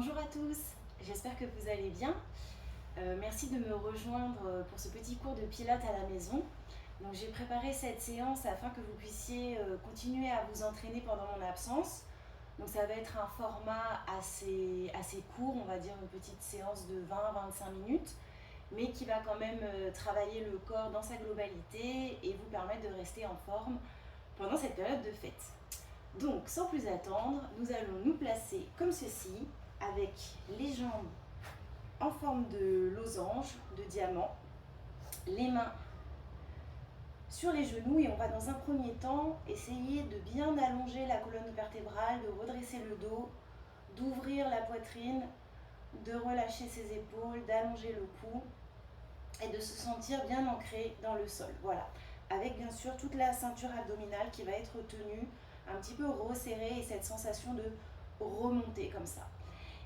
Bonjour à tous, j'espère que vous allez bien. Merci de me rejoindre pour ce petit cours de pilates à la maison. Donc j'ai préparé cette séance afin que vous puissiez continuer à vous entraîner pendant mon absence. Donc ça va être un format assez court, on va dire une petite séance de 20-25 minutes, mais qui va quand même travailler le corps dans sa globalité et vous permettre de rester en forme pendant cette période de fête. Donc sans plus attendre, nous allons nous placer comme ceci, avec les jambes en forme de losange, de diamant, les mains sur les genoux, et on va dans un premier temps essayer de bien allonger la colonne vertébrale, de redresser le dos, d'ouvrir la poitrine, de relâcher ses épaules, d'allonger le cou et de se sentir bien ancré dans le sol. Voilà, avec bien sûr toute la ceinture abdominale qui va être tenue, un petit peu resserrée, et cette sensation de remonter comme ça.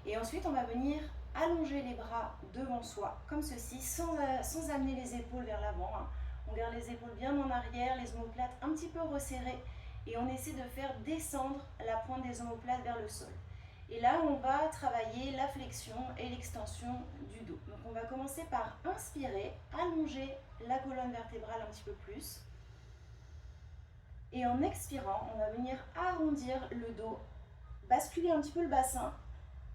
Et ensuite, on va venir allonger les bras devant soi, comme ceci, sans amener les épaules vers l'avant. On garde les épaules bien en arrière, les omoplates un petit peu resserrées, et on essaie de faire descendre la pointe des omoplates vers le sol. Et là, on va travailler la flexion et l'extension du dos. Donc, on va commencer par inspirer, allonger la colonne vertébrale un petit peu plus. Et en expirant, on va venir arrondir le dos, basculer un petit peu le bassin,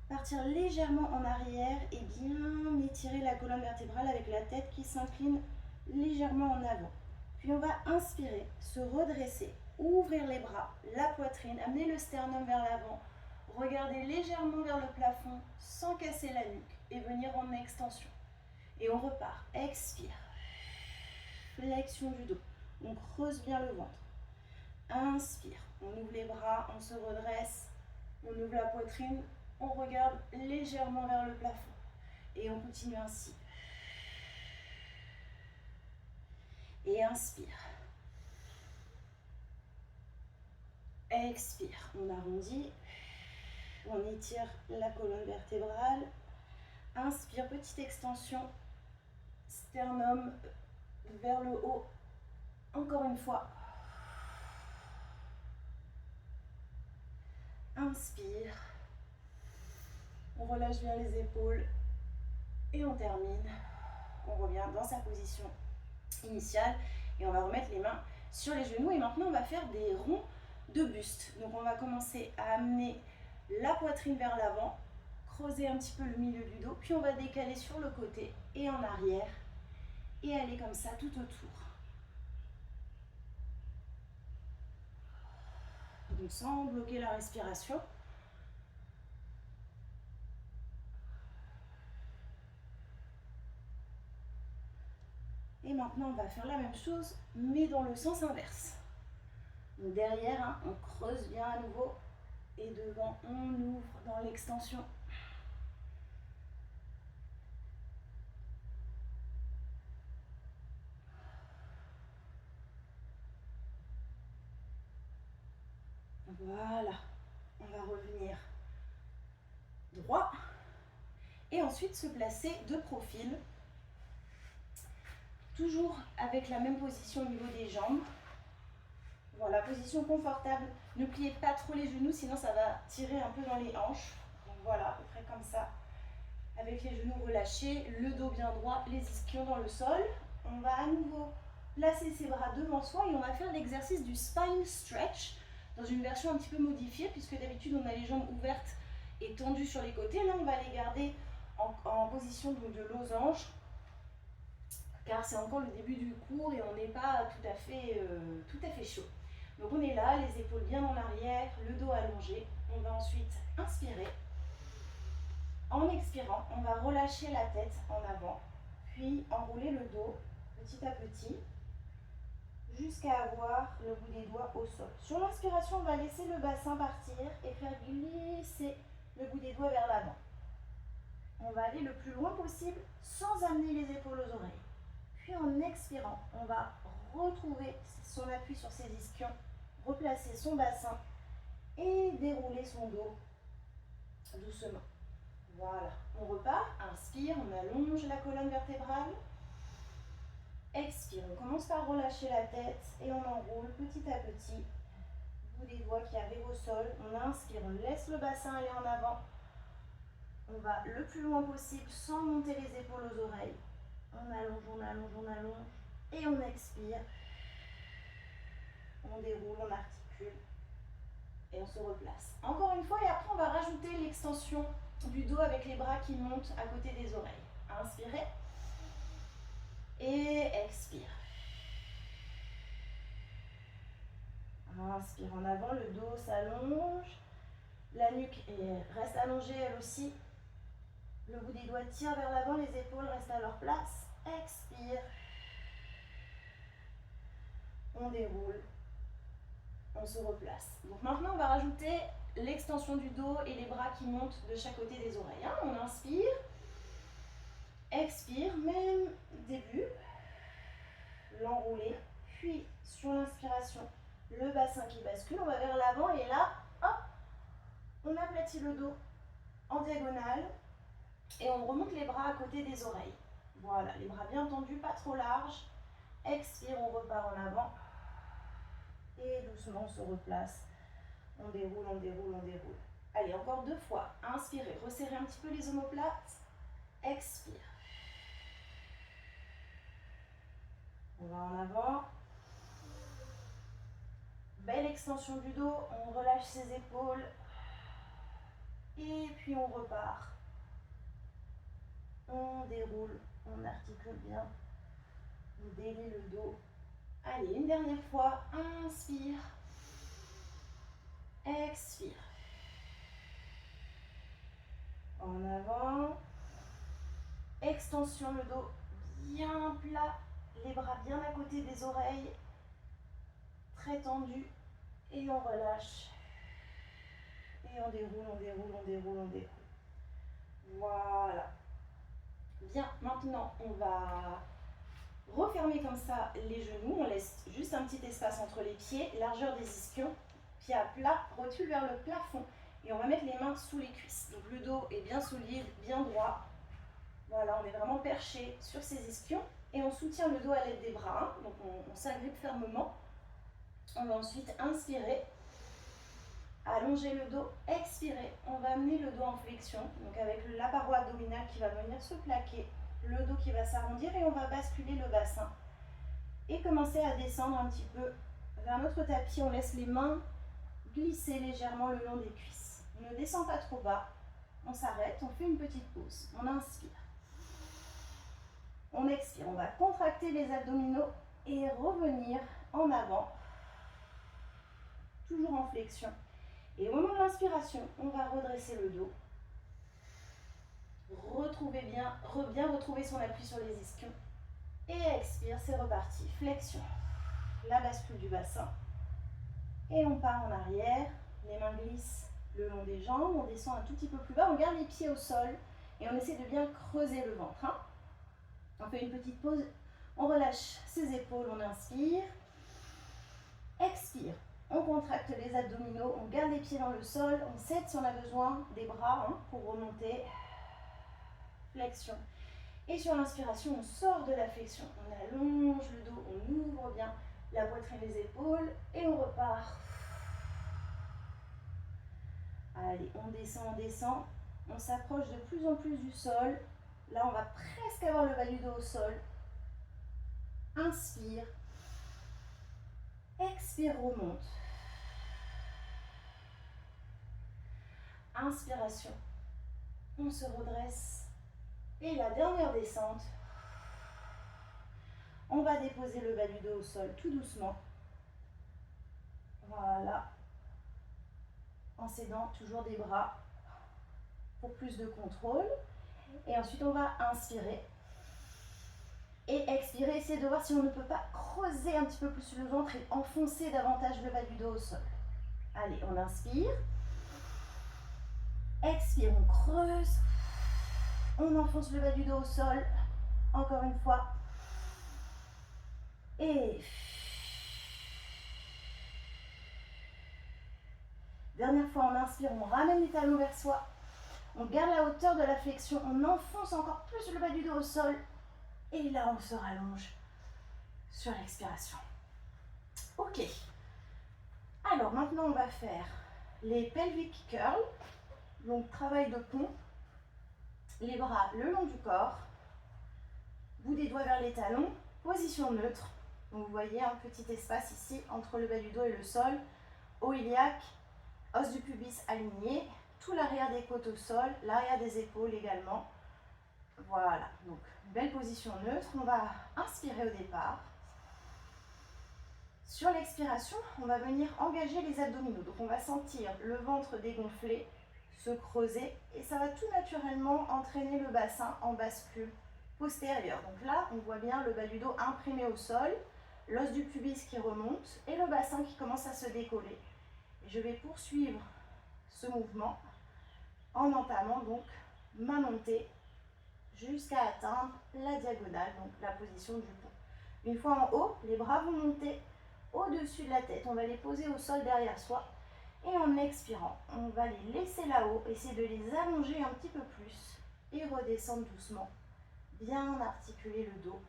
partir légèrement en arrière et bien étirer la colonne vertébrale avec la tête qui s'incline légèrement en avant. Puis on va inspirer, se redresser, ouvrir les bras, la poitrine, amener le sternum vers l'avant, regarder légèrement vers le plafond sans casser la nuque et venir en extension. Et on repart, expire, flexion du dos, on creuse bien le ventre. Inspire, on ouvre les bras, on se redresse, on ouvre la poitrine, on regarde légèrement vers le plafond et on continue ainsi. Et inspire. Expire, on arrondit, on étire la colonne vertébrale. Inspire, petite extension, sternum vers le haut. Encore une fois. Inspire. On relâche bien les épaules et on termine. On revient dans sa position initiale et on va remettre les mains sur les genoux. Et maintenant, on va faire des ronds de buste. Donc, on va commencer à amener la poitrine vers l'avant, creuser un petit peu le milieu du dos, puis on va décaler sur le côté et en arrière et aller comme ça tout autour. Donc, sans bloquer la respiration. Et maintenant, on va faire la même chose, mais dans le sens inverse. Donc derrière, on creuse bien à nouveau. Et devant, on ouvre dans l'extension. Voilà. On va revenir droit. Et ensuite, se placer de profil. Toujours avec la même position au niveau des jambes. Voilà, position confortable. Ne pliez pas trop les genoux, sinon ça va tirer un peu dans les hanches. Donc voilà, à peu près comme ça. Avec les genoux relâchés, le dos bien droit, les ischions dans le sol. On va à nouveau placer ses bras devant soi et on va faire l'exercice du spine stretch dans une version un petit peu modifiée, puisque d'habitude on a les jambes ouvertes et tendues sur les côtés. Là, on va les garder en position donc, de losange, car c'est encore le début du cours et on n'est pas tout à fait chaud. Donc on est là, les épaules bien en arrière, le dos allongé. On va ensuite inspirer. En expirant, on va relâcher la tête en avant, puis enrouler le dos petit à petit, jusqu'à avoir le bout des doigts au sol. Sur l'inspiration, on va laisser le bassin partir et faire glisser le bout des doigts vers l'avant. On va aller le plus loin possible sans amener les épaules aux oreilles. Puis en expirant, on va retrouver son appui sur ses ischions, replacer son bassin et dérouler son dos doucement. Voilà, on repart, inspire, on allonge la colonne vertébrale. Expire, on commence par relâcher la tête et on enroule petit à petit. Bout des doigts qui arrivent au sol. On inspire, on laisse le bassin aller en avant. On va le plus loin possible sans monter les épaules aux oreilles. On allonge, on allonge, on allonge. Et on expire. On déroule, on articule. Et on se replace. Encore une fois, et après on va rajouter l'extension du dos avec les bras qui montent à côté des oreilles. Inspirez. Et expire. Inspire en avant, le dos s'allonge. La nuque reste allongée elle aussi. Le bout des doigts tire vers l'avant, les épaules restent à leur place. Expire. On déroule. On se replace. Donc maintenant, on va rajouter l'extension du dos et les bras qui montent de chaque côté des oreilles. On inspire. Expire, même début. L'enrouler. Puis, sur l'inspiration, le bassin qui bascule. On va vers l'avant et là, hop, on aplatit le dos en diagonale. Et on remonte les bras à côté des oreilles. Voilà, les bras bien tendus, pas trop larges. Expire, on repart en avant. Et doucement, on se replace. On déroule, on déroule, on déroule. Allez, encore 2 fois. Inspirez, resserrez un petit peu les omoplates. Expire. On va en avant. Belle extension du dos. On relâche ses épaules. Et puis on repart. On déroule, on articule bien. On délie le dos. Allez, une dernière fois. Inspire. Expire. En avant. Extension, le dos bien plat. Les bras bien à côté des oreilles. Très tendu. Et on relâche. Et on déroule, on déroule, on déroule, on déroule. Voilà. Bien, maintenant, on va refermer comme ça les genoux. On laisse juste un petit espace entre les pieds. Largeur des ischions. Pieds à plat, rotule vers le plafond. Et on va mettre les mains sous les cuisses. Donc le dos est bien solide, bien droit. Voilà, on est vraiment perché sur ces ischions. Et on soutient le dos à l'aide des bras. Donc on s'agrippe fermement. On va ensuite inspirer. Allonger le dos, expirer. On va amener le dos en flexion. Donc avec la paroi abdominale qui va venir se plaquer. Le dos qui va s'arrondir et on va basculer le bassin. Et commencer à descendre un petit peu vers notre tapis. On laisse les mains glisser légèrement le long des cuisses. On ne descend pas trop bas. On s'arrête, on fait une petite pause. On inspire. On expire. On va contracter les abdominaux et revenir en avant. Toujours en flexion. Et au moment de l'inspiration, on va redresser le dos. Retrouver bien retrouver son appui sur les ischions. Et expire, c'est reparti. Flexion. La bascule du bassin. Et on part en arrière. Les mains glissent le long des jambes. On descend un tout petit peu plus bas. On garde les pieds au sol. Et on essaie de bien creuser le ventre. On fait une petite pause. On relâche ses épaules. On inspire. Expire. On contracte les abdominaux. On garde les pieds dans le sol. On s'aide si on a besoin des bras pour remonter. Flexion. Et sur l'inspiration, on sort de la flexion. On allonge le dos. On ouvre bien la poitrine, les épaules. Et on repart. Allez, on descend, on descend. On s'approche de plus en plus du sol. Là, on va presque avoir le bas du dos au sol. Inspire. Expire, remonte. Inspiration. On se redresse. Et la dernière descente. On va déposer le bas du dos au sol tout doucement. Voilà. En s'aidant toujours des bras pour plus de contrôle. Et ensuite, on va inspirer. Et expirer, essayer de voir si on ne peut pas creuser un petit peu plus le ventre et enfoncer davantage le bas du dos au sol. Allez, on inspire. Expire, on creuse. On enfonce le bas du dos au sol. Encore une fois. Et dernière fois, on inspire, on ramène les talons vers soi. On garde la hauteur de la flexion. On enfonce encore plus le bas du dos au sol. Et là, on se rallonge sur l'expiration. Ok. Alors, maintenant, on va faire les pelvic curls. Donc, travail de pont. Les bras le long du corps, bout des doigts vers les talons, position neutre. Donc vous voyez un petit espace ici entre le bas du dos et le sol, haut iliaque, os du pubis aligné, tout l'arrière des côtes au sol, l'arrière des épaules également. Voilà, donc belle position neutre. On va inspirer au départ. Sur l'expiration, on va venir engager les abdominaux. Donc on va sentir le ventre dégonfler, se creuser et ça va tout naturellement entraîner le bassin en bascule postérieure. Donc là, on voit bien le bas du dos imprimé au sol, l'os du pubis qui remonte et le bassin qui commence à se décoller. Et je vais poursuivre ce mouvement en entamant donc ma montée jusqu'à atteindre la diagonale, donc la position du pont. Une fois en haut, les bras vont monter au-dessus de la tête. On va les poser au sol derrière soi. Et en expirant, on va les laisser là-haut, essayer de les allonger un petit peu plus et redescendre doucement. Bien articuler le dos.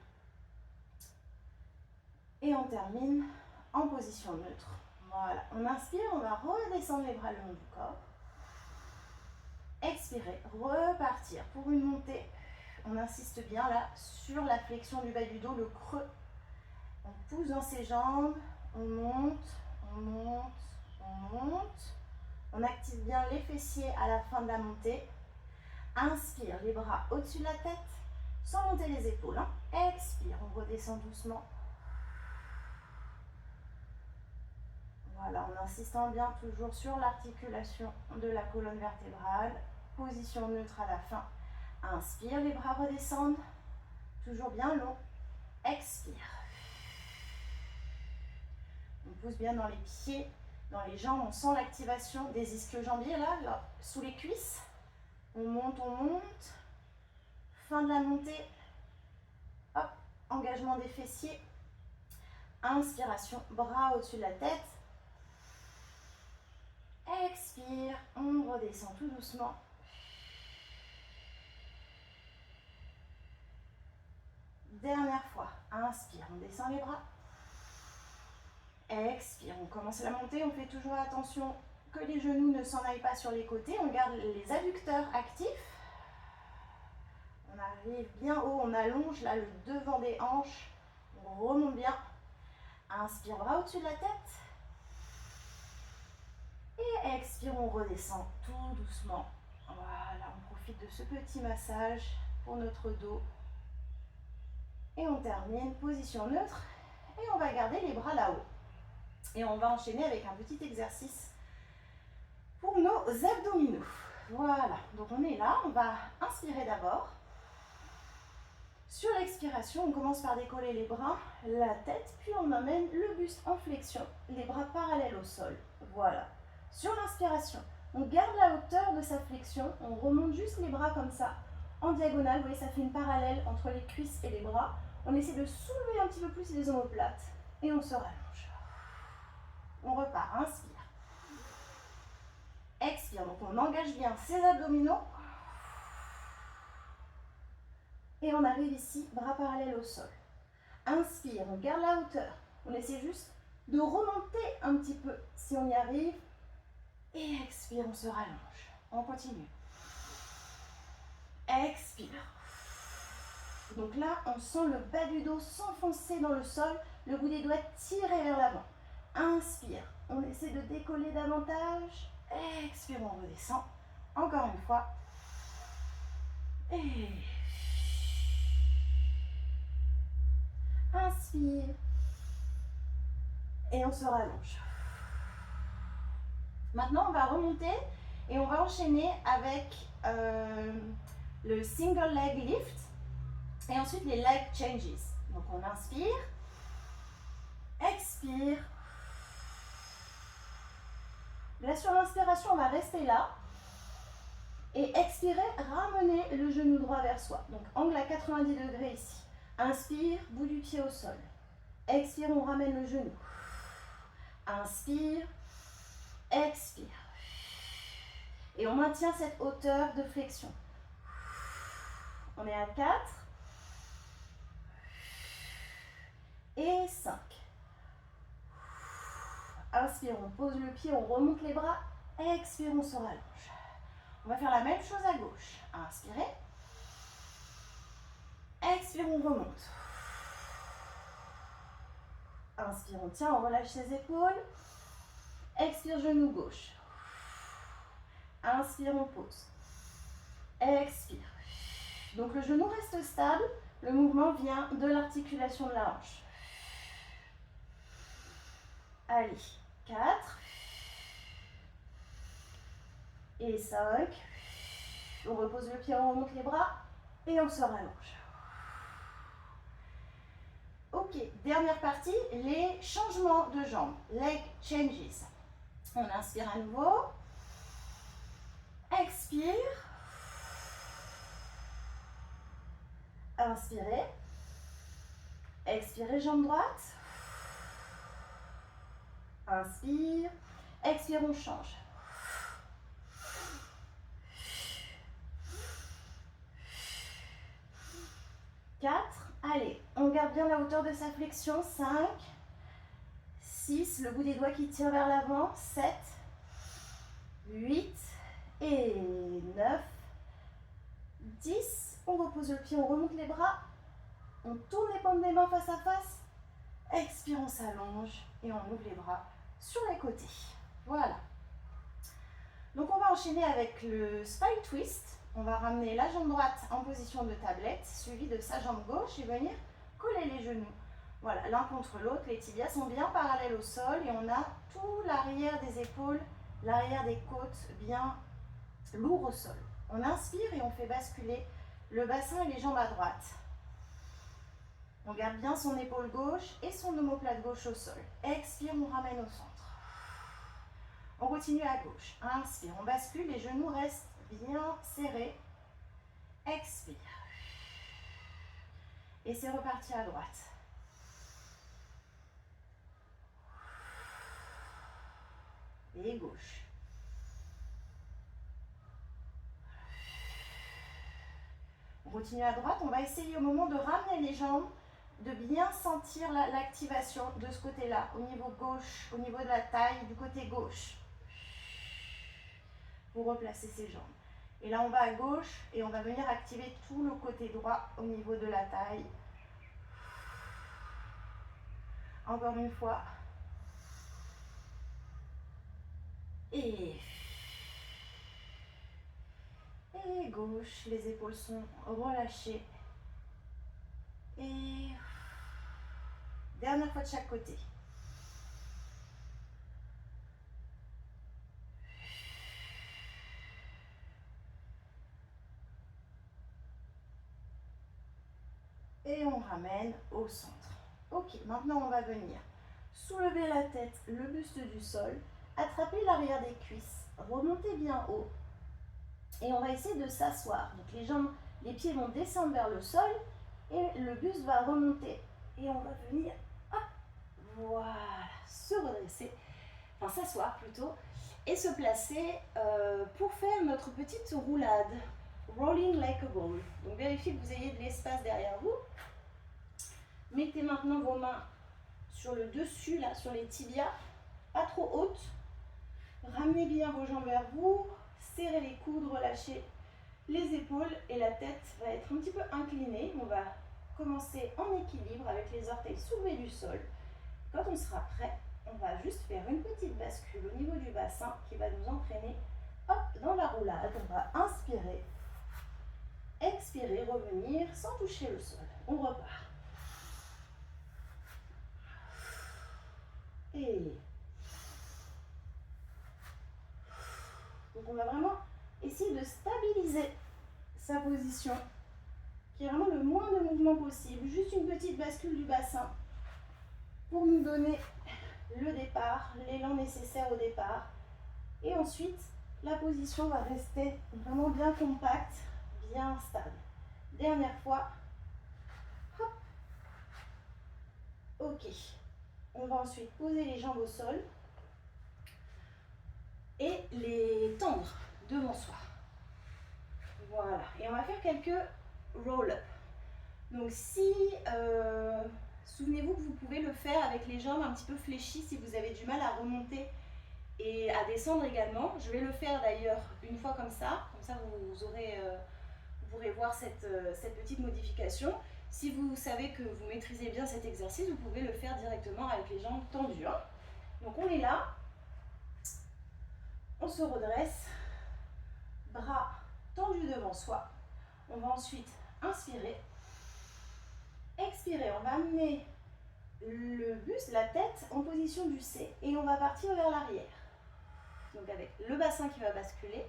Et on termine en position neutre. Voilà, on inspire, on va redescendre les bras le long du corps. Expirer, repartir pour une montée. On insiste bien là sur la flexion du bas du dos, le creux. On pousse dans ses jambes, on monte, on monte, on monte. On active bien les fessiers à la fin de la montée. Inspire, les bras au-dessus de la tête, sans monter les épaules. Expire, on redescend doucement. Voilà, en insistant bien toujours sur l'articulation de la colonne vertébrale. Position neutre à la fin. Inspire, les bras redescendent. Toujours bien long. Expire. On pousse bien dans les pieds, dans les jambes. On sent l'activation des ischio-jambiers là, sous les cuisses. On monte, on monte. Fin de la montée. Hop, engagement des fessiers. Inspiration, bras au-dessus de la tête. Expire, on redescend tout doucement. Dernière fois, inspire, on descend les bras. Expire, on commence la montée, on fait toujours attention que les genoux ne s'en aillent pas sur les côtés. On garde les adducteurs actifs. On arrive bien haut, on allonge là le devant des hanches. On remonte bien. Inspire, bras au-dessus de la tête. Et expire, on redescend tout doucement. Voilà, on profite de ce petit massage pour notre dos. Et on termine, position neutre. Et on va garder les bras là-haut. Et on va enchaîner avec un petit exercice pour nos abdominaux. Voilà, donc on est là, on va inspirer d'abord. Sur l'expiration, on commence par décoller les bras, la tête, puis on emmène le buste en flexion, les bras parallèles au sol. Voilà. Sur l'inspiration, on garde la hauteur de sa flexion, on remonte juste les bras comme ça, en diagonale. Vous voyez, ça fait une parallèle entre les cuisses et les bras. On essaie de soulever un petit peu plus les omoplates et on se rallonge. On repart, inspire. Expire, donc on engage bien ses abdominaux. Et on arrive ici, bras parallèles au sol. Inspire, on garde la hauteur. On essaie juste de remonter un petit peu si on y arrive. Et expire, on se rallonge. On continue. Expire. Donc là, on sent le bas du dos s'enfoncer dans le sol, le bout des doigts tiré vers l'avant. Inspire, on essaie de décoller davantage. Expire, on redescend. Encore une fois. Et inspire. Et on se rallonge. Maintenant, on va remonter et on va enchaîner avec le single leg lift et ensuite les leg changes. Donc on inspire, expire. Là sur l'inspiration, on va rester là et expirer, ramener le genou droit vers soi. Donc angle à 90 degrés ici. Inspire, bout du pied au sol. Expire, on ramène le genou. Inspire, expire. Et on maintient cette hauteur de flexion. On est à 4 et 5. Inspire, on pose le pied, on remonte les bras. Expire, on se rallonge. On va faire la même chose à gauche. Inspirez. Expire, on remonte. Inspire, on tient, on relâche les épaules. Expire, genou gauche. Inspire, on pose. Expire. Donc le genou reste stable. Le mouvement vient de l'articulation de la hanche. Allez, 4. Et 5. On repose le pied, on remonte les bras et on se rallonge. Ok, dernière partie, les changements de jambes. Leg changes. On inspire à nouveau. Expire. Inspirez. Expirez, jambe droite. Inspire. Expire, on change. Allez, on garde bien la hauteur de sa flexion. 5, 6, le bout des doigts qui tire vers l'avant. 7, 8 et 9, 10. On repose le pied, on remonte les bras. On tourne les paumes des mains face à face. Expire, on s'allonge et on ouvre les bras sur les côtés. Voilà. Donc on va enchaîner avec le spine twist. On va ramener la jambe droite en position de tablette, suivie de sa jambe gauche et venir coller les genoux. Voilà, l'un contre l'autre, les tibias sont bien parallèles au sol et on a tout l'arrière des épaules, l'arrière des côtes bien lourd au sol. On inspire et on fait basculer le bassin et les jambes à droite. On garde bien son épaule gauche et son omoplate gauche au sol. Expire, on ramène au centre. On continue à gauche. Inspire, on bascule, les genoux restent bien serrés. Expire. Et c'est reparti à droite. Et gauche. On continue à droite. On va essayer au moment de ramener les jambes, de bien sentir l'activation de ce côté-là, au niveau gauche, au niveau de la taille, du côté gauche. Pour replacer ses jambes. Et là, on va à gauche et on va venir activer tout le côté droit au niveau de la taille. Encore une fois. Et gauche, les épaules sont relâchées. Et dernière fois de chaque côté. Et on ramène au centre. Ok, maintenant on va venir soulever la tête, le buste du sol, attraper l'arrière des cuisses, remonter bien haut. Et on va essayer de s'asseoir. Donc les jambes, les pieds vont descendre vers le sol et le buste va remonter. Et on va venir, hop, voilà, se redresser, enfin s'asseoir plutôt, et se placer pour faire notre petite roulade. Rolling like a ball. Donc vérifiez que vous ayez de l'espace derrière vous. Mettez maintenant vos mains sur le dessus, là, sur les tibias, pas trop hautes. Ramenez bien vos jambes vers vous, serrez les coudes, relâchez les épaules et la tête va être un petit peu inclinée. On va commencer en équilibre avec les orteils soulevés du sol. Quand on sera prêt, on va juste faire une petite bascule au niveau du bassin qui va nous entraîner hop, dans la roulade. On va inspirer, expirer, revenir sans toucher le sol. On repart. Et donc on va vraiment essayer de stabiliser sa position, qui est vraiment le moins de mouvement possible. Juste une petite bascule du bassin pour nous donner le départ, l'élan nécessaire au départ. Et ensuite, la position va rester vraiment bien compacte, bien stable. Dernière fois. Hop. Ok. On va ensuite poser les jambes au sol et les tendre devant soi. Voilà. Et on va faire quelques roll-up. Donc si, souvenez-vous que vous pouvez le faire avec les jambes un petit peu fléchies si vous avez du mal à remonter et à descendre également. Je vais le faire d'ailleurs une fois comme ça vous aurez, vous pourrez voir cette petite modification. Si vous savez que vous maîtrisez bien cet exercice, vous pouvez le faire directement avec les jambes tendues. Hein. Donc on est là, on se redresse, bras tendus devant soi. On va ensuite inspirer, expirer, on va amener le buste, la tête en position du C et on va partir vers l'arrière. Donc avec le bassin qui va basculer.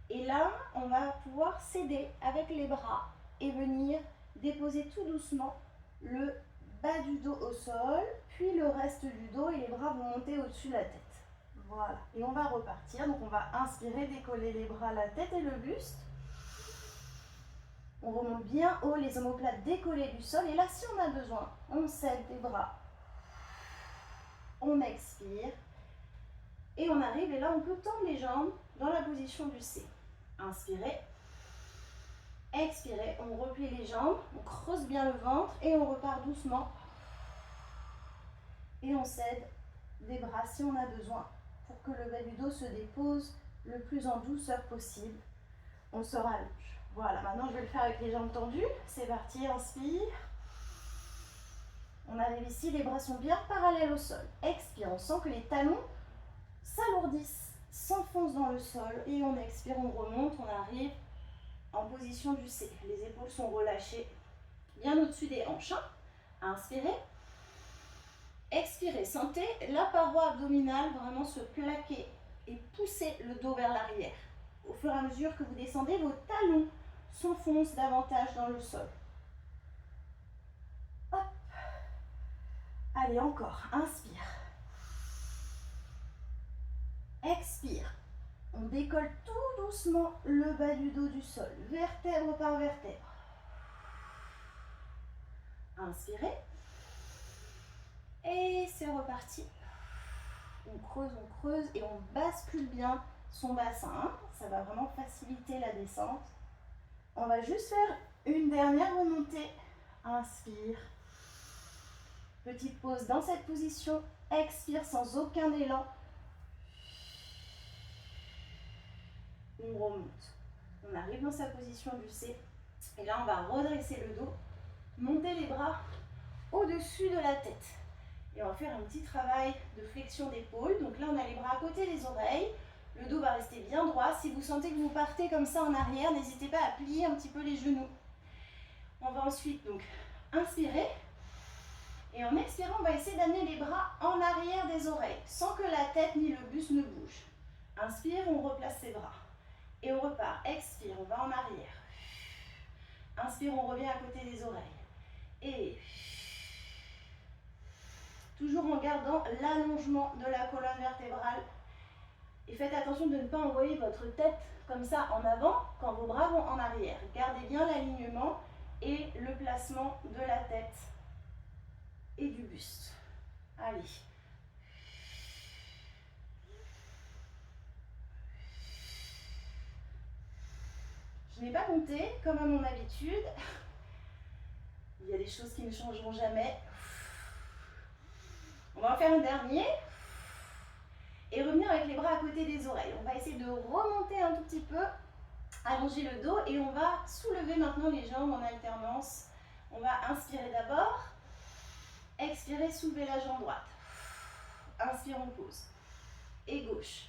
Et là, on va pouvoir s'aider avec les bras et venir déposer tout doucement le bas du dos au sol, puis le reste du dos et les bras vont monter au-dessus de la tête. Voilà. Et on va repartir. Donc on va inspirer, décoller les bras, la tête et le buste. On remonte bien haut, les omoplates décollées du sol. Et là, si on a besoin, on cède des bras. On expire. Et on arrive, et là, on peut tendre les jambes dans la position du C. Inspirez. Expirez. On replie les jambes. On creuse bien le ventre. Et on repart doucement. Et on cède des bras si on a besoin pour que le bas du dos se dépose le plus en douceur possible. On se rallonge. Voilà, maintenant je vais le faire avec les jambes tendues. C'est parti, inspire. On arrive ici, les bras sont bien parallèles au sol. Expire, on sent que les talons s'alourdissent, s'enfoncent dans le sol. Et on expire, on remonte, on arrive en position du C. Les épaules sont relâchées bien au-dessus des hanches. Inspirez. Expirez, sentez la paroi abdominale vraiment se plaquer et pousser le dos vers l'arrière. Au fur et à mesure que vous descendez, vos talons s'enfoncent davantage dans le sol. Hop. Allez, encore. Inspire. Expire. On décolle tout doucement le bas du dos du sol, vertèbre par vertèbre. Inspirez. Et c'est reparti. On creuse et on bascule bien son bassin. Ça va vraiment faciliter la descente. On va juste faire une dernière remontée. Inspire. Petite pause dans cette position. Expire sans aucun élan. On remonte. On arrive dans sa position du C. Et là, on va redresser le dos. Monter les bras au-dessus de la tête. Et on va faire un petit travail de flexion d'épaule. Donc là, on a les bras à côté des oreilles. Le dos va rester bien droit. Si vous sentez que vous partez comme ça en arrière, n'hésitez pas à plier un petit peu les genoux. On va ensuite donc inspirer. Et en expirant, on va essayer d'amener les bras en arrière des oreilles, sans que la tête ni le buste ne bougent. Inspire, on replace ses bras. Et on repart. Expire, on va en arrière. Inspire, on revient à côté des oreilles. Et toujours en gardant l'allongement de la colonne vertébrale. Et faites attention de ne pas envoyer votre tête comme ça en avant quand vos bras vont en arrière. Gardez bien l'alignement et le placement de la tête et du buste. Allez. Je n'ai pas compté, comme à mon habitude. Il y a des choses qui ne changeront jamais. On va en faire un dernier. Et revenir avec les bras à côté des oreilles. On va essayer de remonter un tout petit peu, allonger le dos et on va soulever maintenant les jambes en alternance. On va inspirer d'abord. Expirer, soulever la jambe droite. Inspire, on pose. Et gauche.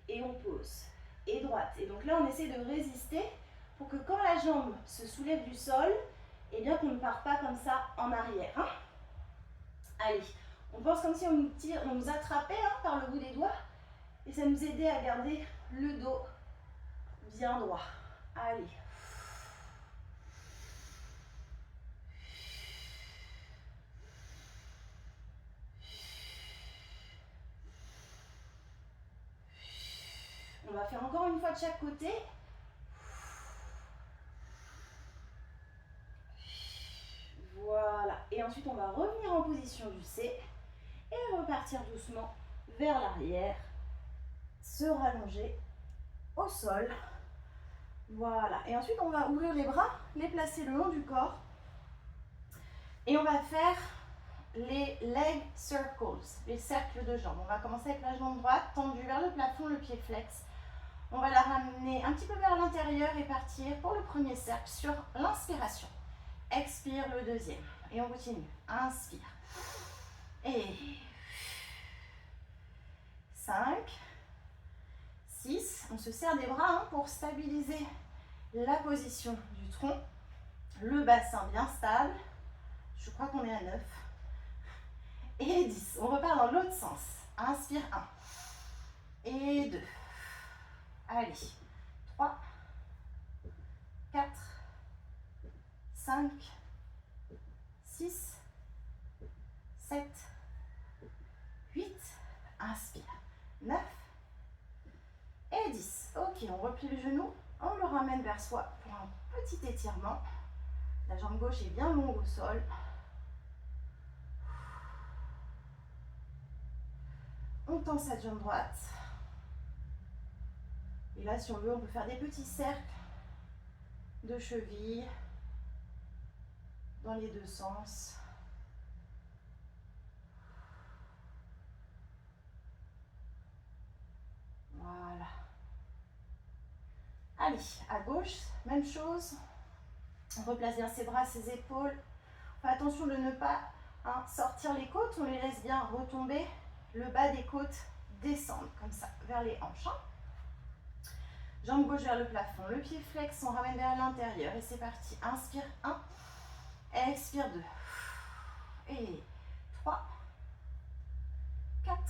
Et on pose. Et droite. Et donc là, on essaie de résister pour que quand la jambe se soulève du sol, eh bien qu'on ne part pas comme ça en arrière. Hein. Allez, on pense comme si on nous attrapait par le bout des doigts et ça nous aidait à garder le dos bien droit. Allez. On va faire encore une fois de chaque côté. Voilà. Et ensuite, on va revenir en position du C et repartir doucement vers l'arrière. Se rallonger au sol. Voilà. Et ensuite, on va ouvrir les bras, les placer le long du corps. Et on va faire les leg circles, les cercles de jambes. On va commencer avec la jambe droite tendue vers le plafond, le pied flex. On va la ramener un petit peu vers l'intérieur et partir pour le premier cercle sur l'inspiration. Expire le deuxième. Et on continue. Inspire. Et 5, 6. On se serre des bras pour stabiliser la position du tronc. Le bassin bien stable. Je crois qu'on est à 9. Et 10. On repart dans l'autre sens. Inspire 1. Et 2. Allez. 3, 4, 5, 6, 7, 8. Inspire. 9 et 10. Ok, on replie le genou. On le ramène vers soi pour un petit étirement. La jambe gauche est bien longue au sol. On tend cette jambe droite. Et là, si on veut, on peut faire des petits cercles de cheville dans les deux sens. Voilà. Allez, à gauche, même chose. On replace bien ses bras, ses épaules. On fait attention de ne pas sortir les côtes. On les laisse bien retomber. Le bas des côtes descendre comme ça, vers les hanches. Jambe gauche vers le plafond. Le pied flex, on ramène vers l'intérieur. Et c'est parti. Inspire 1. Expire 2. Et 3, 4,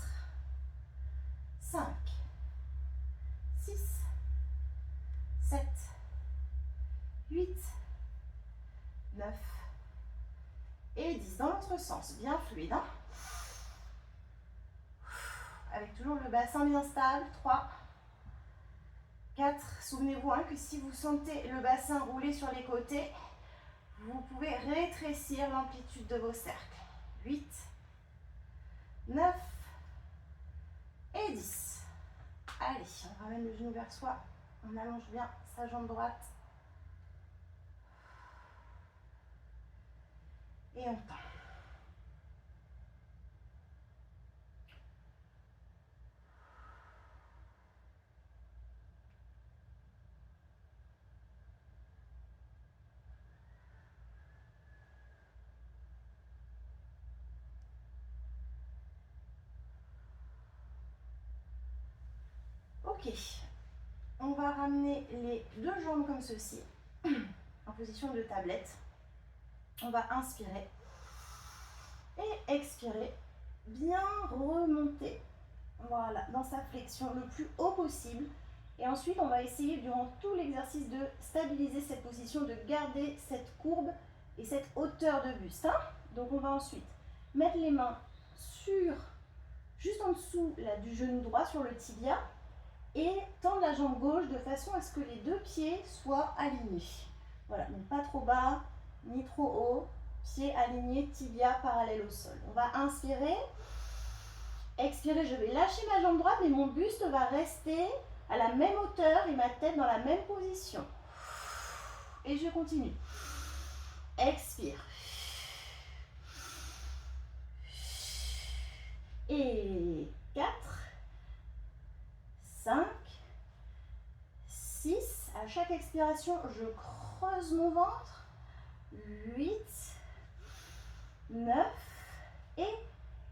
5, 6, 7, 8, 9 et 10. Dans l'autre sens, bien fluide. Avec toujours le bassin bien stable. 3, 4. Souvenez-vous que si vous sentez le bassin rouler sur les côtés, vous pouvez rétrécir l'amplitude de vos cercles. 8, 9 et 10. Allez, on ramène le genou vers soi. On allonge bien sa jambe droite. Et on tend. Ok, on va ramener les deux jambes comme ceci, en position de tablette. On va inspirer et expirer, bien remonter, voilà, dans sa flexion le plus haut possible. Et ensuite, on va essayer durant tout l'exercice de stabiliser cette position, de garder cette courbe et cette hauteur de buste. Donc, on va ensuite mettre les mains juste en dessous là, du genou droit sur le tibia et tendre la jambe gauche de façon à ce que les deux pieds soient alignés. Voilà, donc pas trop bas ni trop haut. Pieds alignés, tibia parallèle au sol. On va inspirer, expirer, je vais lâcher ma jambe droite, mais mon buste va rester à la même hauteur et ma tête dans la même position. Et je continue. Expire. Et 4, 5, 6. À chaque expiration, je creuse mon ventre. 8, 9 et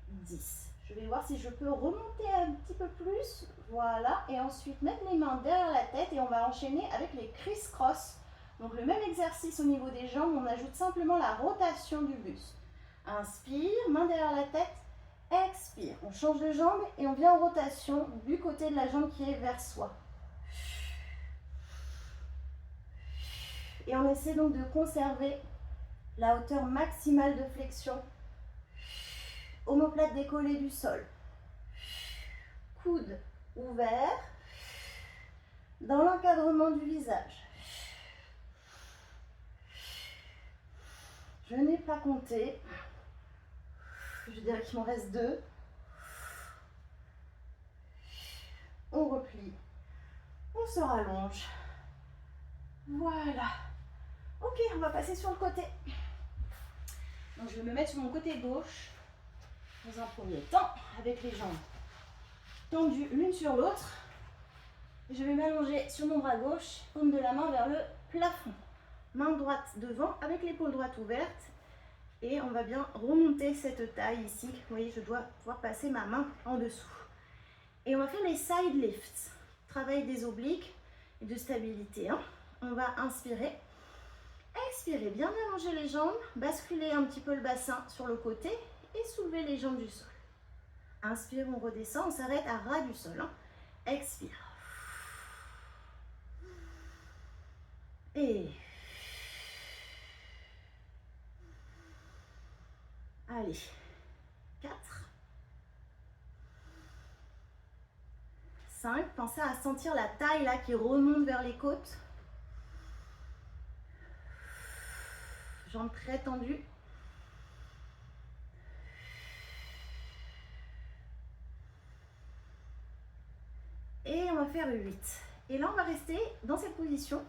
10. Je vais voir si je peux remonter un petit peu plus. Voilà. Et ensuite mettre les mains derrière la tête et on va enchaîner avec les criss-cross. Donc le même exercice au niveau des jambes, on ajoute simplement la rotation du buste. Inspire, main derrière la tête. Expire. On change de jambe et on vient en rotation du côté de la jambe qui est vers soi. Et on essaie donc de conserver la hauteur maximale de flexion. Omoplate décollée du sol. Coude ouvert dans l'encadrement du visage. Je n'ai pas compté. Je dirais qu'il m'en reste 2. On replie. On se rallonge. Voilà. Ok, on va passer sur le côté. Donc je vais me mettre sur mon côté gauche dans un premier temps avec les jambes tendues l'une sur l'autre. Je vais m'allonger sur mon bras gauche, paume de la main vers le plafond. Main droite devant avec l'épaule droite ouverte. Et on va bien remonter cette taille ici. Vous voyez, je dois pouvoir passer ma main en dessous. Et on va faire les side lifts. Travail des obliques et de stabilité. Hein. On va inspirer. Expirez, bien allonger les jambes. Basculer un petit peu le bassin sur le côté. Et soulever les jambes du sol. Inspire, on redescend. On s'arrête à ras du sol. Hein. Expire. Et... Allez. 4. 5. Pensez à sentir la taille là qui remonte vers les côtes. Jambes très tendues. Et on va faire 8. Et là, on va rester dans cette position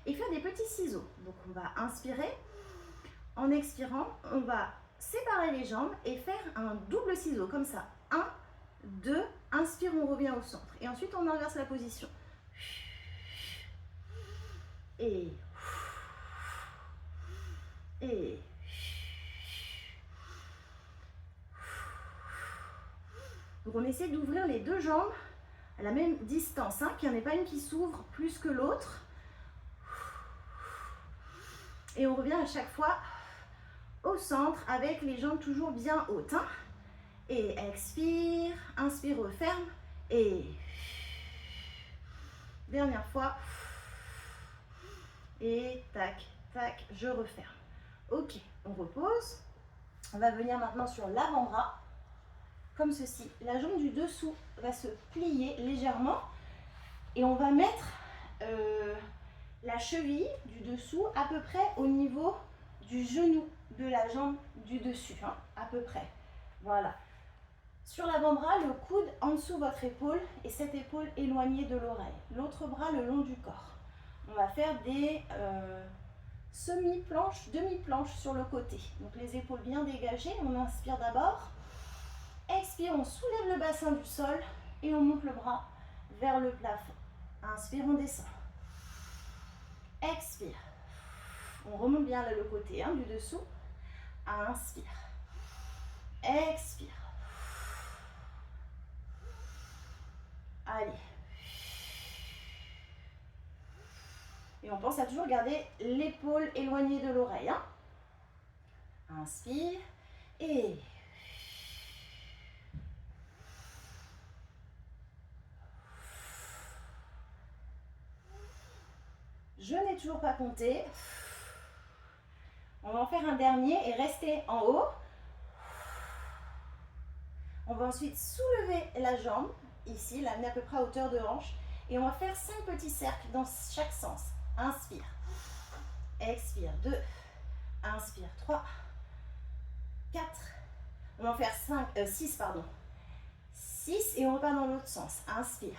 et faire des petits ciseaux. Donc, on va inspirer. En expirant, on va séparer les jambes et faire un double ciseau, comme ça. 1, 2, inspire, on revient au centre. Et ensuite, on inverse la position. Et... Donc, on essaie d'ouvrir les deux jambes à la même distance, hein, qu'il n'y en ait pas une qui s'ouvre plus que l'autre. Et on revient à chaque fois au centre avec les jambes toujours bien hautes. Hein. Et expire, inspire, referme. Et dernière fois. Et tac, tac, je referme. Ok, on repose. On va venir maintenant sur l'avant-bras. Comme ceci. La jambe du dessous va se plier légèrement. Et on va mettre la cheville du dessous à peu près au niveau du genou de la jambe du dessus. Hein, à peu près. Voilà. Sur l'avant-bras, le coude en dessous de votre épaule et cette épaule éloignée de l'oreille. L'autre bras le long du corps. On va faire des semi-planches, demi-planches sur le côté. Donc les épaules bien dégagées. On inspire d'abord. Expire, on soulève le bassin du sol et on monte le bras vers le plafond. Inspire, on descend. Expire. On remonte bien là le côté hein, du dessous. Inspire. Expire. Allez. Et on pense à toujours garder l'épaule éloignée de l'oreille. Hein. Inspire. Et... Je n'ai toujours pas compté. On va en faire un dernier et rester en haut. On va ensuite soulever la jambe, ici, l'amener à peu près à hauteur de hanche. Et on va faire 5 petits cercles dans chaque sens. Inspire. Expire. 2. Inspire. 3. 4. On va en faire 6, pardon. 6 et on repart dans l'autre sens. Inspire.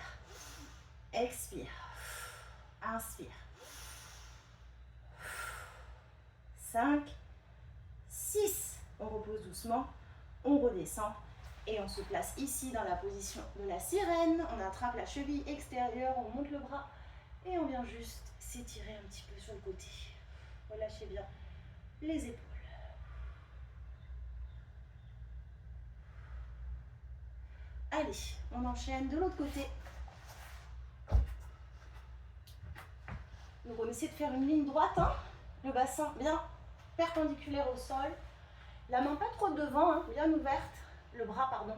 Expire. Inspire. 5, 6, on repose doucement, on redescend et on se place ici dans la position de la sirène. On attrape la cheville extérieure, on monte le bras et on vient juste s'étirer un petit peu sur le côté. Relâchez bien les épaules. Allez, on enchaîne de l'autre côté. Donc on essaie de faire une ligne droite, hein, le bassin bien perpendiculaire au sol, la main pas trop devant, hein, bien ouverte, le bras pardon,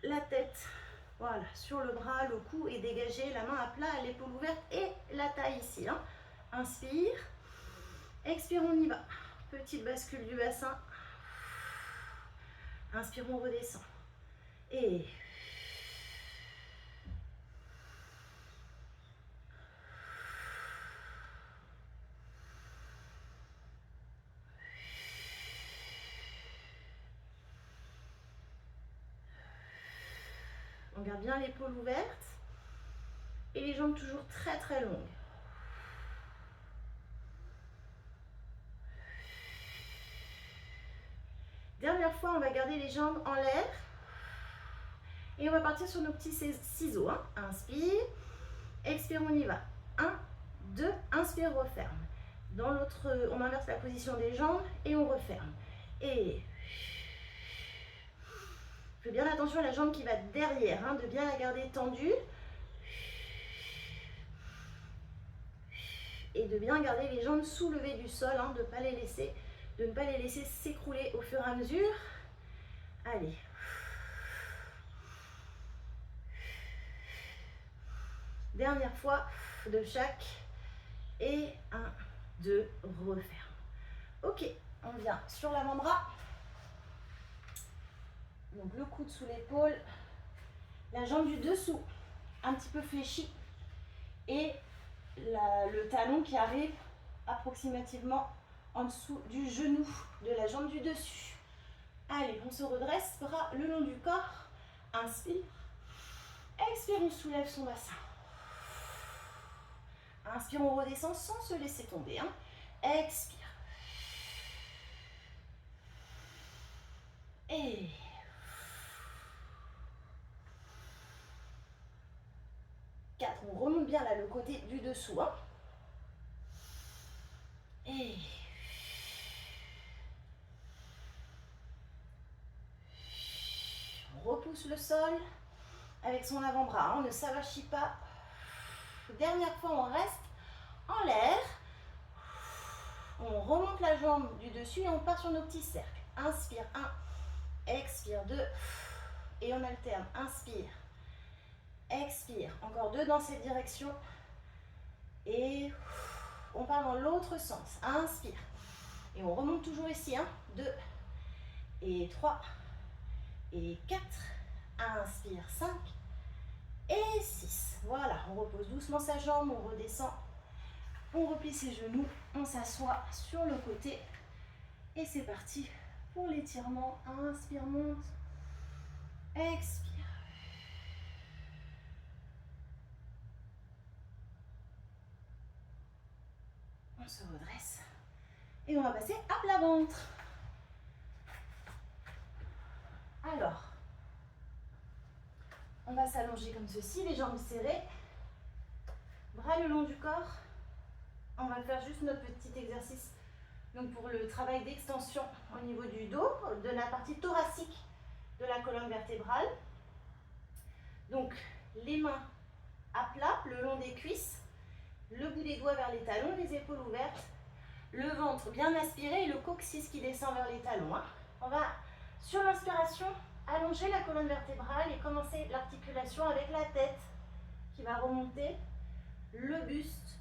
la tête, voilà, sur le bras, le cou est dégagé, la main à plat, l'épaule ouverte et la taille ici. Hein. Inspire, expire, on y va, petite bascule du bassin, inspire, on redescend et... On garde bien l'épaule ouverte et les jambes toujours très très longues. Dernière fois, on va garder les jambes en l'air et on va partir sur nos petits ciseaux. Hein. Inspire, Expire, on y va. 1, 2, inspire, referme. Dans l'autre, on inverse la position des jambes et on referme. Et fais bien attention à la jambe qui va derrière, hein, de bien la garder tendue. Et de bien garder les jambes soulevées du sol, hein, de ne pas les laisser s'écrouler au fur et à mesure. Allez. Dernière fois de chaque. Et 1, 2, referme. Ok, on vient sur l'avant-bras. Donc le coude sous l'épaule. La jambe du dessous, un petit peu fléchie. Et le talon qui arrive approximativement en dessous du genou de la jambe du dessus. Allez, on se redresse, bras le long du corps. Inspire. Expire, on soulève son bassin. Inspire, on redescend sans se laisser tomber. Hein. Expire. Et 4, on remonte bien là le côté du dessous. Hein. Et on repousse le sol avec son avant-bras. On ne s'avachit pas. Dernière fois, on reste en l'air. On remonte la jambe du dessus et on part sur nos petits cercles. Inspire, 1. Expire, 2. Et on alterne. Inspire. Expire. Encore 2 dans cette direction. Et on part dans l'autre sens. Inspire. Et on remonte toujours ici. 1, 2 et 3 et 4. Inspire, 5 et 6. Voilà, on repose doucement sa jambe, on redescend. On replie ses genoux, on s'assoit sur le côté. Et c'est parti pour l'étirement. Inspire, monte. Expire. On se redresse. Et on va passer à plat ventre. Alors, on va s'allonger comme ceci, les jambes serrées. Bras le long du corps. On va faire juste notre petit exercice donc pour le travail d'extension au niveau du dos, de la partie thoracique de la colonne vertébrale. Donc, les mains à plat, le long des cuisses, le bout des doigts vers les talons, les épaules ouvertes, le ventre bien aspiré et le coccyx qui descend vers les talons. Hein. On va, sur l'inspiration, allonger la colonne vertébrale et commencer l'articulation avec la tête qui va remonter, le buste,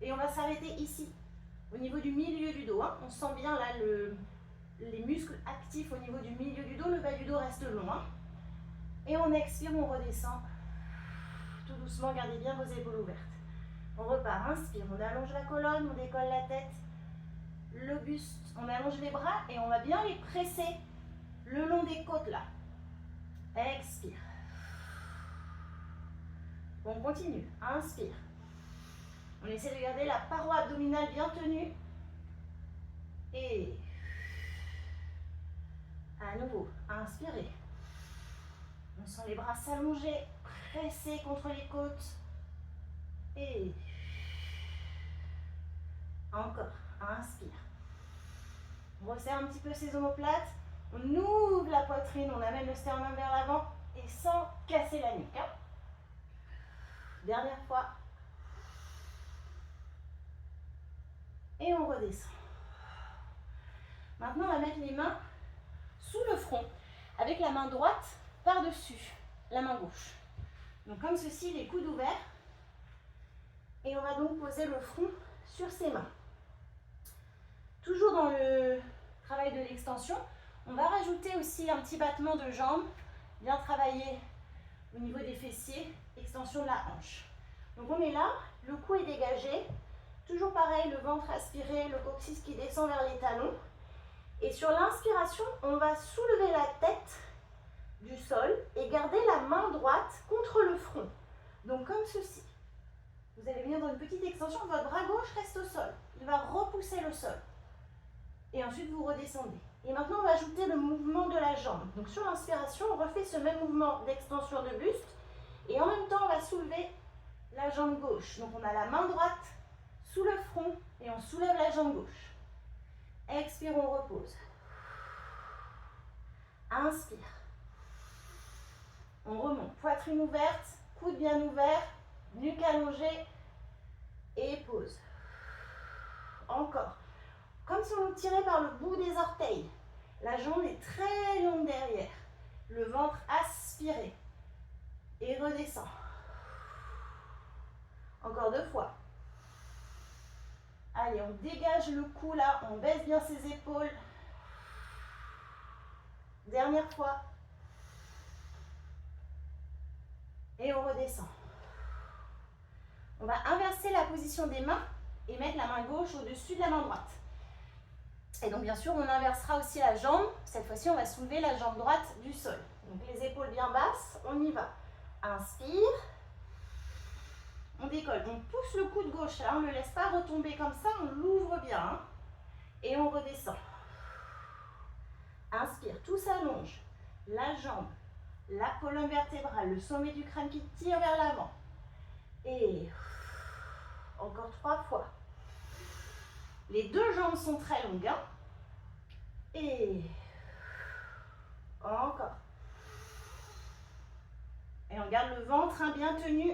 et on va s'arrêter ici, au niveau du milieu du dos. Hein. On sent bien là les muscles actifs au niveau du milieu du dos, le bas du dos reste long. Hein. Et on expire, on redescend, tout doucement, gardez bien vos épaules ouvertes. On repart, inspire, on allonge la colonne, on décolle la tête, le buste, on allonge les bras et on va bien les presser le long des côtes là. Expire. On continue, inspire. On essaie de garder la paroi abdominale bien tenue. Et à nouveau, inspirez. On sent les bras s'allonger, presser contre les côtes. Et encore, inspire. On resserre un petit peu ses omoplates. On ouvre la poitrine, on amène le sternum vers l'avant et sans casser la nuque. Hein. Dernière fois. Et on redescend. Maintenant, on va mettre les mains sous le front, avec la main droite par-dessus la main gauche. Donc comme ceci, les coudes ouverts. Et on va donc poser le front sur ses mains. Toujours dans le travail de l'extension, on va rajouter aussi un petit battement de jambes, bien travaillé au niveau des fessiers, extension de la hanche. Donc on est là, le cou est dégagé, toujours pareil, le ventre aspiré, le coccyx qui descend vers les talons. Et sur l'inspiration, on va soulever la tête du sol et garder la main droite contre le front. Donc comme ceci. Vous allez venir dans une petite extension, votre bras gauche reste au sol. Il va repousser le sol. Et ensuite, vous redescendez. Et maintenant, on va ajouter le mouvement de la jambe. Donc sur l'inspiration, on refait ce même mouvement d'extension de buste. Et en même temps, on va soulever la jambe gauche. Donc on a la main droite sous le front et on soulève la jambe gauche. Expire, on repose. Inspire. On remonte, poitrine ouverte, coude bien ouvert, nuque allongée et pause. Encore. Comme si on nous tirait par le bout des orteils. La jambe est très longue derrière. Le ventre aspiré. Et redescend. Encore 2 fois. Allez, on dégage le cou là, on baisse bien ses épaules. Dernière fois. Et on redescend. On va inverser la position des mains et mettre la main gauche au-dessus de la main droite. Et donc bien sûr, on inversera aussi la jambe. Cette fois-ci, on va soulever la jambe droite du sol. Donc les épaules bien basses, on y va. Inspire. On décolle. On pousse le coude gauche. Là, on ne le laisse pas retomber comme ça, on l'ouvre bien. Hein. Et on redescend. Inspire, tout s'allonge. La jambe, la colonne vertébrale, le sommet du crâne qui tire vers l'avant. Et encore 3 fois. Les 2 jambes sont très longues. Hein. Et encore. Et on garde le ventre hein, bien tenu.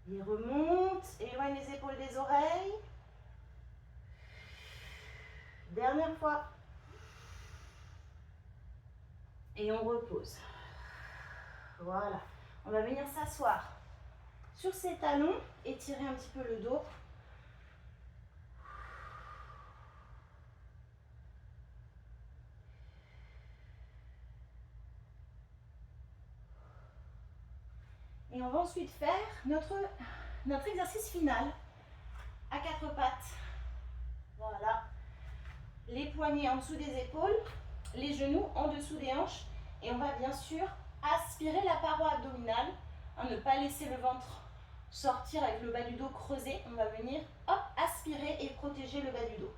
Il remonte, éloigne les épaules des oreilles. Dernière fois. Et on repose. Voilà. On va venir s'asseoir sur ses talons, étirer un petit peu le dos. Et on va ensuite faire notre exercice final à 4 pattes. Voilà. Les poignets en dessous des épaules, les genoux en dessous des hanches. Et on va bien sûr aspirer la paroi abdominale, hein, ne pas laisser le ventre sortir avec le bas du dos creusé. On va venir hop, aspirer et protéger le bas du dos.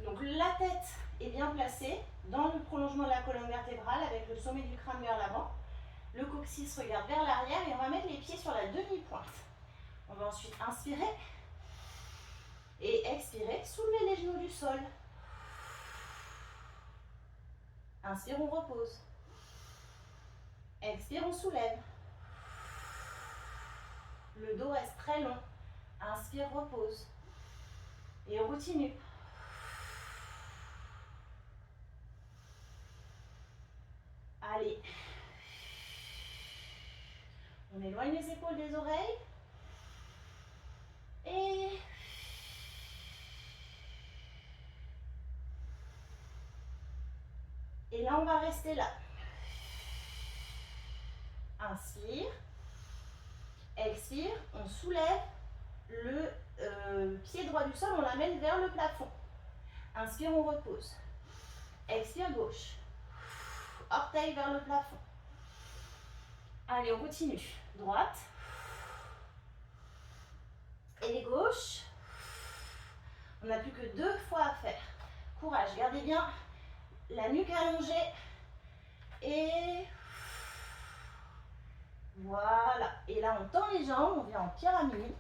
Donc la tête est bien placée dans le prolongement de la colonne vertébrale avec le sommet du crâne vers l'avant. Le coccyx regarde vers l'arrière et on va mettre les pieds sur la demi-pointe. On va ensuite inspirer et expirer, soulever les genoux du sol. Inspire, on repose. Expire, on soulève. Le dos reste très long. Inspire, repose. Et on continue. Allez. On éloigne les épaules des oreilles. Et là, on va rester là. Inspire. Expire. On soulève le pied droit du sol. On l'amène vers le plafond. Inspire, on repose. Expire, gauche. Orteil vers le plafond. Allez, on continue. Droite. Et gauche. On n'a plus que 2 fois à faire. Courage, gardez bien la nuque allongée. Et voilà. Et là, on tend les jambes, on vient en pyramide.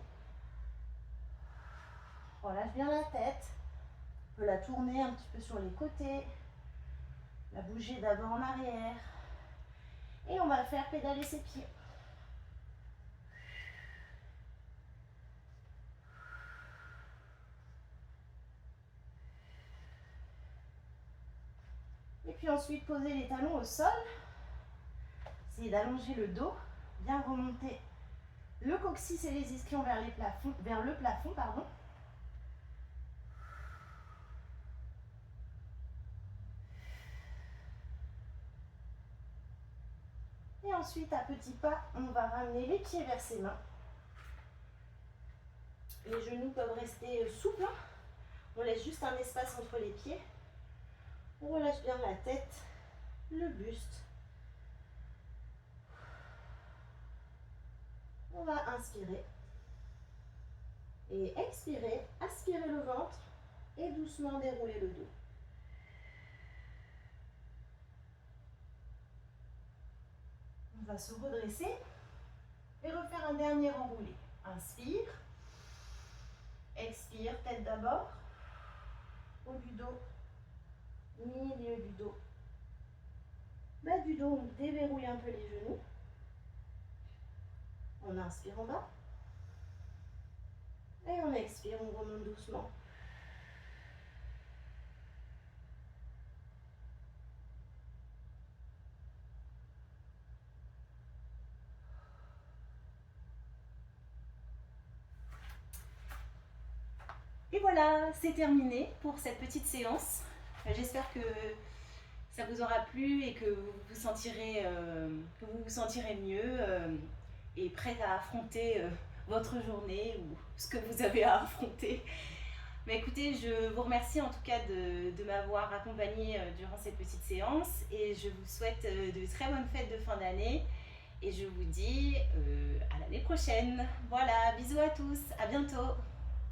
Relâche bien la tête. On peut la tourner un petit peu sur les côtés. La bouger d'avant en arrière. Et on va faire pédaler ses pieds. Et puis ensuite, poser les talons au sol. Essayez d'allonger le dos. Bien remonter le coccyx et les ischions vers le plafond. Pardon. Et ensuite, à petits pas, on va ramener les pieds vers ses mains. Les genoux peuvent rester souples. On laisse juste un espace entre les pieds. On relâche bien la tête, le buste. On va inspirer. Et expirer, aspirer le ventre et doucement dérouler le dos. On va se redresser et refaire un dernier enroulé. Inspire. Expire, tête d'abord. Haut du dos. Milieu du dos. Bas du dos, on déverrouille un peu les genoux. On inspire en bas. Et on expire, on remonte doucement. Et voilà, c'est terminé pour cette petite séance. J'espère que ça vous aura plu et que vous vous sentirez mieux et prête à affronter votre journée ou ce que vous avez à affronter. Mais écoutez, je vous remercie en tout cas de m'avoir accompagnée durant cette petite séance et je vous souhaite de très bonnes fêtes de fin d'année et je vous dis à l'année prochaine. Voilà, bisous à tous, à bientôt.